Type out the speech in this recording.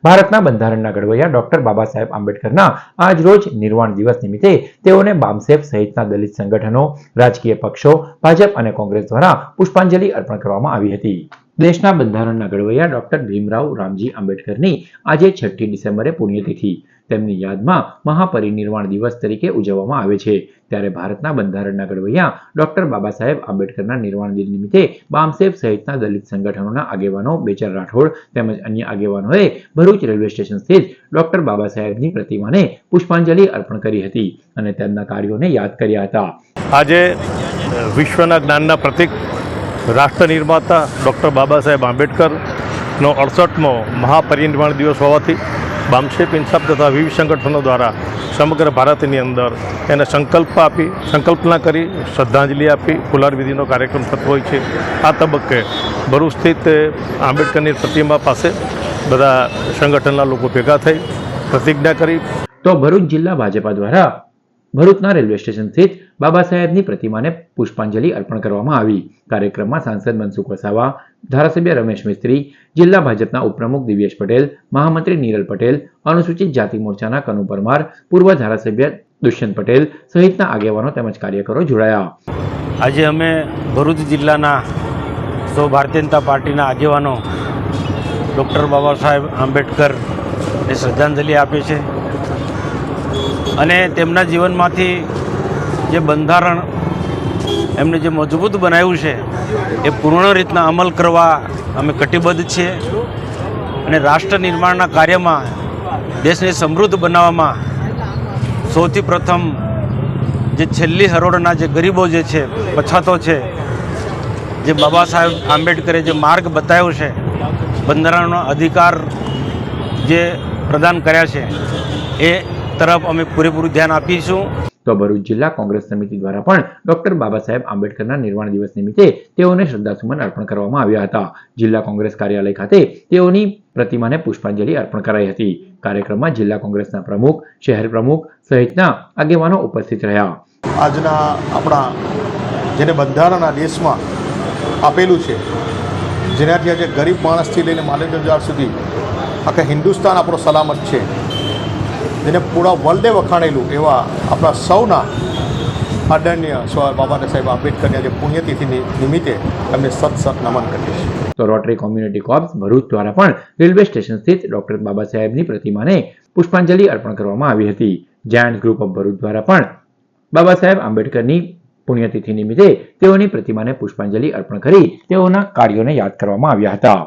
ભારતના બંધારણના ઘડવૈયા ડોક્ટર બાબા સાહેબ આંબેડકરના આજરોજ નિર્વાણ દિવસ નિમિત્તે તેઓને બામસેફ સહિતના દલિત સંગઠનો, રાજકીય પક્ષો, ભાજપ અને કોંગ્રેસ દ્વારા પુષ્પાંજલિ અર્પણ કરવામાં આવી હતી. દેશના બંધારણના ઘડવૈયા ડોક્ટર ભીમરાવ રામજી આંબેડકરની આજે 6 ડિસેમ્બરે પુણ્યતિથિ તેમની યાદમાં મહાપરિનિર્વાણ દિવસ તરીકે ઉજવવામાં આવે છે. ત્યારે ભારતના બંધારણના ઘડવૈયા ડોક્ટર બાબા સાહેબ આંબેડકરના નિર્વાણ દિન નિમિત્તે બામસેફ સહિતના દલિત સંગઠનોના આગેવાનો બેચર રાઠોડ તેમજ અન્ય આગેવાનોએ ભરૂચ રેલવે સ્ટેશન સ્થિત ડોક્ટર બાબા સાહેબની પ્રતિમાને પુષ્પાંજલિ અર્પણ કરી હતી અને તેમના કાર્યોને યાદ કર્યા હતા. આજે વિશ્વના જ્ઞાનના પ્રતીક રાષ્ટ્ર નિર્માતા ડૉક્ટર બાબા સાહેબ આંબેડકરનો 68મો મહાપરિનિર્વાણ દિવસ હોવાથી બામસેફ ઇન્સાફ તથા વિવિધ સંગઠનો દ્વારા સમગ્ર ભારતની અંદર એને સંકલ્પના કરી શ્રદ્ધાંજલિ આપી ફુલારવિધિનો કાર્યક્રમ થતો હોય છે. આ તબક્કે ભરૂચ સ્થિત આંબેડકરની પ્રતિમા પાસે બધા સંગઠનના લોકો ભેગા થઈ પ્રતિજ્ઞા કરી. તો ભરૂચ જિલ્લા ભાજપા દ્વારા ભરૂચના રેલવે સ્ટેશન સ્થિત બાબા સાહેબની પ્રતિમાને પુષ્પાંજલિ અર્પણ કરવામાં આવી. કાર્યક્રમમાં સાંસદ મનસુખ વસાવા, ધારાસભ્ય રમેશ મિસ્ત્રી, જિલ્લા ભાજપના ઉપપ્રમુખ દિવ્યેશ પટેલ, મહામંત્રી નીરલ પટેલ, અનુસૂચિત જાતિ મોરચાના કનુ પરમાર, પૂર્વ ધારાસભ્ય દુષ્યંત પટેલ સહિતના આગેવાનો તેમજ કાર્યકરો જોડાયા. આજે અમે ભરૂચ જિલ્લાના સૌ ભારતીય જનતા પાર્ટીના આગેવાનો ડૉક્ટર બાબા સાહેબ આંબેડકરને શ્રદ્ધાંજલિ આપીએ છીએ અને તેમના જીવનમાંથી જે બંધારણ એમને જે મજબૂત બનાવ્યું છે એ પૂર્ણ રીતના અમલ કરવા અમે કટિબદ્ધ છીએ અને રાષ્ટ્ર નિર્માણના કાર્યમાં દેશને સમૃદ્ધ બનાવવામાં સૌથી પ્રથમ જે છેલ્લી હરોળના જે ગરીબો જે છે, પછાતો છે, જે બાબા સાહેબ આંબેડકરે જે માર્ગ બતાવ્યો છે, બંધારણનો અધિકાર જે પ્રદાન કર્યા છે એ તરફ અમે પૂરેપૂરું ધ્યાન આપીશું. તો ભરૂચ જિલ્લા કોંગ્રેસ સમિતિ દ્વારા પણ ડોક્ટર બાબા સાહેબ આંબેડકરના નિર્વાણ દિવસ નિમિત્તે તેઓને શ્રદ્ધાસુમન અર્પણ કરવામાં આવ્યા હતા. જિલ્લા કોંગ્રેસ કાર્યાલય ખાતે તેઓની પ્રતિમાને પુષ્પાંજલિ અર્પણ કરાઈ હતી. કાર્યક્રમમાં જિલ્લા કોંગ્રેસના પ્રમુખ, શહેર પ્રમુખ સહિતના આગેવાનો ઉપસ્થિત રહ્યા. આજના આપણા જેને બંધારણના દેશમાં આપેલું છે, જેનાથી આજે ગરીબ માણસથી લઈને માનવજાત સુધી આખા હિન્દુસ્તાન આપણો સલામત છે, જેને પૂરા વર્લ્ડે વખાણેલું એવા આપણા સૌના આદરણીય બાબા સાહેબ આંબેડકરની આજે પુણ્યતિથિ નિમિત્તે એમને સત નમન કરીએ છીએ. તો રોટરી કોમ્યુનિટી કોર્પ્સ ભરૂચ દ્વારા પણ રેલવે સ્ટેશન સ્થિત ડોક્ટર બાબા સાહેબની પ્રતિમાને પુષ્પાંજલિ અર્પણ કરવામાં આવી હતી. જાયન્ટ ગ્રુપ ઓફ ભરૂચ દ્વારા પણ બાબા સાહેબ આંબેડકરની પુણ્યતિથિ નિમિત્તે તેઓની પ્રતિમાને પુષ્પાંજલિ અર્પણ કરી તેઓના કાર્યોને યાદ કરવામાં આવ્યા હતા.